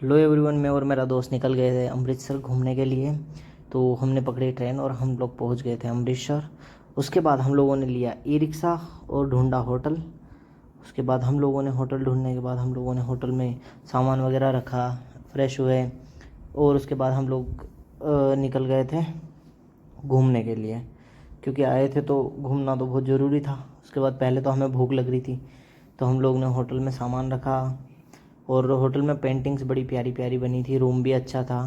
Hello everyone, मैं और मेरा दोस्त निकल गए थे अमृतसर घूमने के लिए। तो हमने पकड़ी ट्रेन और हम लोग पहुंच गए थे अमृतसर। उसके बाद हम लोगों ने लिया ई रिक्शा और ढूंढा होटल। उसके बाद हम लोगों ने होटल ढूंढने के बाद हम लोगों ने होटल में सामान वगैरह रखा, फ्रेश हुए और उसके बाद हम लोग निकल गए थे घूमने के लिए, क्योंकि आए थे तो घूमना तो बहुत ज़रूरी था। उसके बाद पहले तो हमें भूख लग रही थी, तो हम लोग ने होटल में सामान रखा और होटल में पेंटिंग्स बड़ी प्यारी प्यारी बनी थी। रूम भी अच्छा था,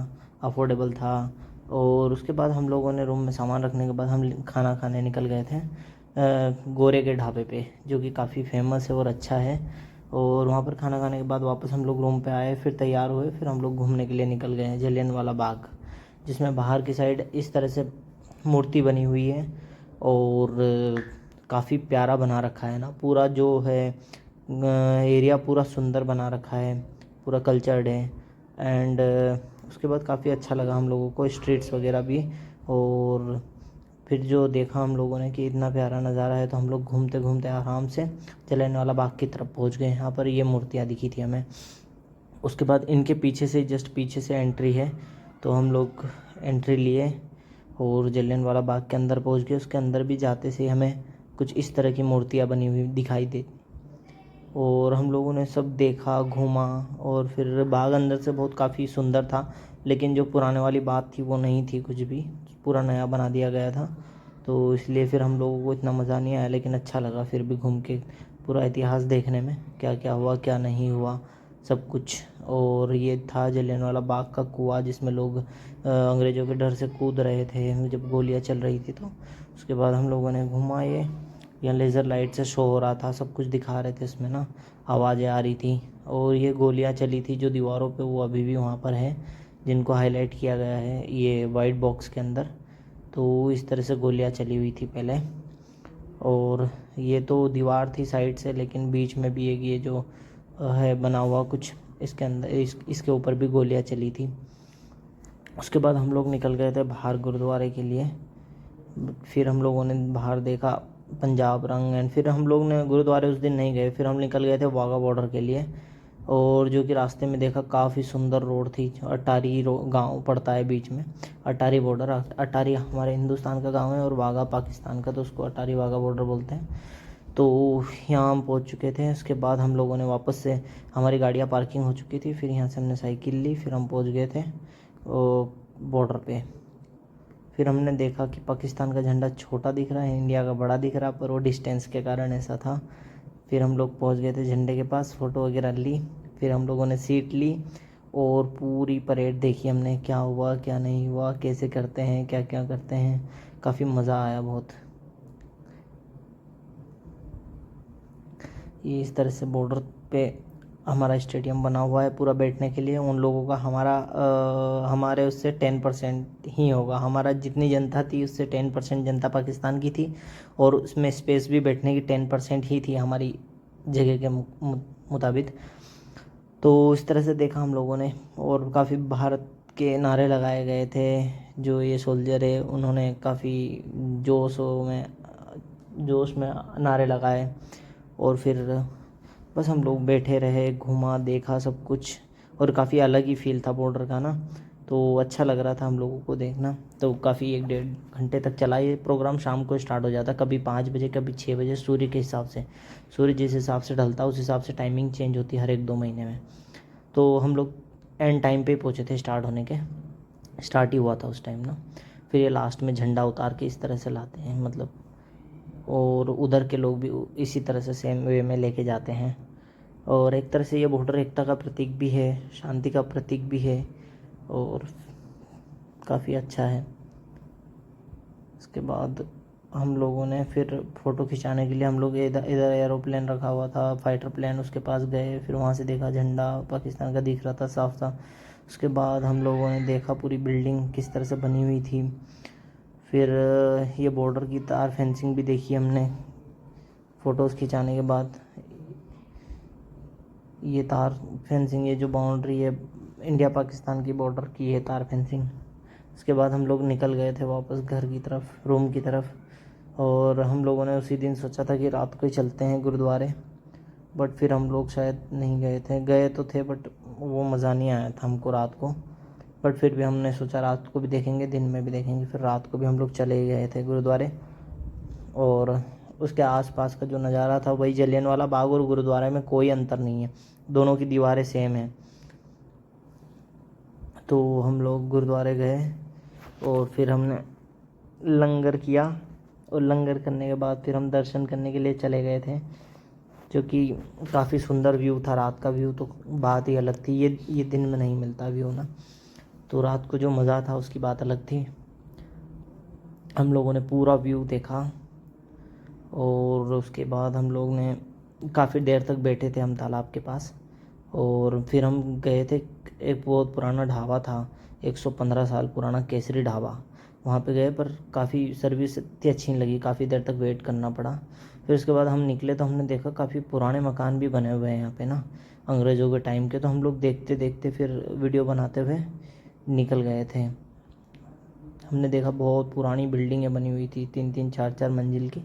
अफोर्डेबल था। और उसके बाद हम लोगों ने रूम में सामान रखने के बाद हम खाना खाने निकल गए थे गोरे के ढाबे पे, जो कि काफ़ी फेमस है और अच्छा है। और वहाँ पर खाना खाने के बाद वापस हम लोग रूम पे आए, फिर तैयार हुए, फिर हम लोग घूमने के लिए निकल गए हैं जलियांवाला बाग, जिसमें बाहर की साइड इस तरह से मूर्ति बनी हुई है और काफ़ी प्यारा बना रखा है ना। पूरा जो है एरिया पूरा सुंदर बना रखा है, पूरा कल्चर्ड है। एंड उसके बाद काफ़ी अच्छा लगा हम लोगों को, स्ट्रीट्स वगैरह भी। और फिर जो देखा हम लोगों ने कि इतना प्यारा नज़ारा है, तो हम लोग घूमते घूमते आराम से जलियांवाला बाग की तरफ पहुंच गए। यहाँ पर ये मूर्तियाँ दिखी थी हमें। उसके बाद इनके पीछे से, जस्ट पीछे से एंट्री है, तो हम लोग एंट्री लिए और जलियांवाला बाग के अंदर पहुंच गए। उसके अंदर भी जाते से हमें कुछ इस तरह की मूर्तियाँ बनी हुई दिखाई दी और हम लोगों ने सब देखा, घूमा। और फिर बाग अंदर से बहुत काफ़ी सुंदर था, लेकिन जो पुराने वाली बात थी वो नहीं थी, कुछ भी पूरा नया बना दिया गया था। तो इसलिए फिर हम लोगों को इतना मज़ा नहीं आया, लेकिन अच्छा लगा फिर भी घूम के पूरा इतिहास देखने में, क्या क्या हुआ क्या नहीं हुआ सब कुछ। और ये था जलियांवाला बाग का कुआं, जिसमें लोग अंग्रेज़ों के डर से कूद रहे थे जब गोलियां चल रही थी। तो उसके बाद हम लोगों ने घूमा ये। यहाँ लेज़र लाइट से शो हो रहा था, सब कुछ दिखा रहे थे इसमें ना, आवाज़ें आ रही थी। और ये गोलियां चली थी जो दीवारों पे, वो अभी भी वहाँ पर है, जिनको हाईलाइट किया गया है ये वाइट बॉक्स के अंदर। तो इस तरह से गोलियां चली हुई थी पहले। और ये तो दीवार थी साइड से, लेकिन बीच में भी एक ये जो है बना हुआ कुछ, इसके अंदर इसके ऊपर भी गोलियां चली थी। उसके बाद हम लोग निकल गए थे बाहर गुरुद्वारे के लिए। फिर हम लोगों ने बाहर देखा पंजाब रंग। एंड फिर हम लोग ने गुरुद्वारे उस दिन नहीं गए, फिर हम निकल गए थे वाघा बॉर्डर के लिए। और जो कि रास्ते में देखा काफ़ी सुंदर रोड थी। अटारी गांव पड़ता है बीच में, अटारी बॉर्डर। अटारी हमारे हिंदुस्तान का गांव है और वाघा पाकिस्तान का, तो उसको अटारी वाघा बॉर्डर बोलते हैं। तो यहाँ हम पहुँच चुके थे। उसके बाद हम लोगों ने वापस से, हमारी गाड़ियाँ पार्किंग हो चुकी थी, फिर यहाँ से हमने साइकिल ली, फिर हम पहुँच गए थे बॉर्डर पे। फिर हमने देखा कि पाकिस्तान का झंडा छोटा दिख रहा है, इंडिया का बड़ा दिख रहा, पर वो डिस्टेंस के कारण ऐसा था। फिर हम लोग पहुंच गए थे झंडे के पास, फ़ोटो वगैरह ली, फिर हम लोगों ने सीट ली और पूरी परेड देखी हमने, क्या हुआ क्या नहीं हुआ, कैसे करते हैं, क्या क्या करते हैं। काफ़ी मज़ा आया बहुत। ये इस तरह से बॉर्डर पे हमारा स्टेडियम बना हुआ है पूरा बैठने के लिए। उन लोगों का हमारे उससे 10% ही होगा। हमारा जितनी जनता थी उससे 10% जनता पाकिस्तान की थी, और उसमें स्पेस भी बैठने की 10% ही थी हमारी जगह के मुताबिक। तो इस तरह से देखा हम लोगों ने, और काफ़ी भारत के नारे लगाए गए थे। जो ये सोल्जर है उन्होंने काफ़ी जोश में नारे लगाए। और फिर बस हम लोग बैठे रहे, घूमा देखा सब कुछ। और काफ़ी अलग ही फील था बॉर्डर का ना, तो अच्छा लग रहा था हम लोगों को देखना। तो काफ़ी 1-1.5 घंटे तक चला ये प्रोग्राम। शाम को स्टार्ट हो जाता, कभी 5 बजे कभी 6 बजे, सूर्य के हिसाब से। सूर्य जिस हिसाब से ढलता उस हिसाब से टाइमिंग चेंज होती है हर 1-2 महीने में। तो हम लोग एंड टाइम पे पहुँचे थे, स्टार्ट होने के, स्टार्ट ही हुआ था उस टाइम ना। फिर ये लास्ट में झंडा उतार के इस तरह से लाते हैं, मतलब। और उधर के लोग भी इसी तरह से सेम वे में लेके जाते हैं। और एक तरह से ये बॉर्डर एकता का प्रतीक भी है, शांति का प्रतीक भी है, और काफ़ी अच्छा है। उसके बाद हम लोगों ने फिर फ़ोटो खिंचाने के लिए, हम लोग इधर इधर एरोप्लेन रखा हुआ था, फाइटर प्लेन, उसके पास गए। फिर वहाँ से देखा झंडा पाकिस्तान का दिख रहा था, साफ था। उसके बाद हम लोगों ने देखा पूरी बिल्डिंग किस तरह से बनी हुई थी। फिर ये बॉर्डर की तार फेंसिंग भी देखी हमने फ़ोटोज़ खिंचाने के बाद। ये तार फेंसिंग, ये जो बाउंड्री है इंडिया पाकिस्तान की बॉर्डर की, है तार फेंसिंग। उसके बाद हम लोग निकल गए थे वापस घर की तरफ, रूम की तरफ। और हम लोगों ने उसी दिन सोचा था कि रात को ही चलते हैं गुरुद्वारे। बट फिर हम लोग शायद नहीं गए थे, गए तो थे बट वो मज़ा नहीं आया था हमको रात को। बट फिर भी हमने सोचा रात को भी देखेंगे, दिन में भी देखेंगे, फिर रात को भी हम लोग चले गए थे गुरुद्वारे। और उसके आसपास का जो नज़ारा था वही जलियांवाला बाग और गुरुद्वारे में कोई अंतर नहीं है, दोनों की दीवारें सेम हैं। तो हम लोग गुरुद्वारे गए और फिर हमने लंगर किया, और लंगर करने के बाद फिर हम दर्शन करने के लिए चले गए थे, जो कि काफ़ी सुंदर व्यू था। रात का व्यू तो बात ही अलग थी, ये दिन में नहीं मिलता व्यू ना, तो रात को जो मज़ा था उसकी बात अलग थी। हम लोगों ने पूरा व्यू देखा और उसके बाद हम लोग ने काफ़ी देर तक बैठे थे हम तालाब के पास। और फिर हम गए थे, एक बहुत पुराना ढाबा था, 115 साल पुराना केसरी ढाबा, वहाँ पे गए, पर काफ़ी सर्विस इतनी अच्छी नहीं लगी, काफ़ी देर तक वेट करना पड़ा। फिर उसके बाद हम निकले तो हमने देखा काफ़ी पुराने मकान भी बने हुए हैं यहाँ पे ना, अंग्रेज़ों के टाइम के। तो हम लोग देखते देखते फिर वीडियो बनाते हुए निकल गए थे। हमने देखा बहुत पुरानी बिल्डिंगें बनी हुई थी, 3-3 4-4 मंजिल की।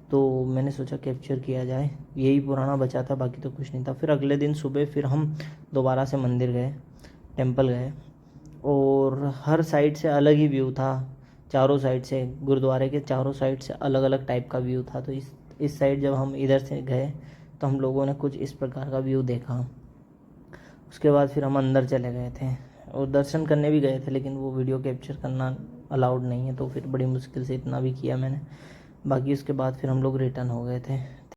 तो मैंने सोचा कैप्चर किया जाए, यही पुराना बचा था, बाकी तो कुछ नहीं था। फिर अगले दिन सुबह फिर हम दोबारा से मंदिर गए, टेंपल गए, और हर साइड से अलग ही व्यू था। चारों साइड से, गुरुद्वारे के चारों साइड से अलग अलग टाइप का व्यू था। तो इस साइड जब हम इधर से गए तो हम लोगों ने कुछ इस प्रकार का व्यू देखा। उसके बाद फिर हम अंदर चले गए थे और दर्शन करने भी गए थे, लेकिन वो वीडियो कैप्चर करना अलाउड नहीं है, तो फिर बड़ी मुश्किल से इतना भी किया मैंने। बाकी उसके बाद फिर हम लोग रिटर्न हो गए थे।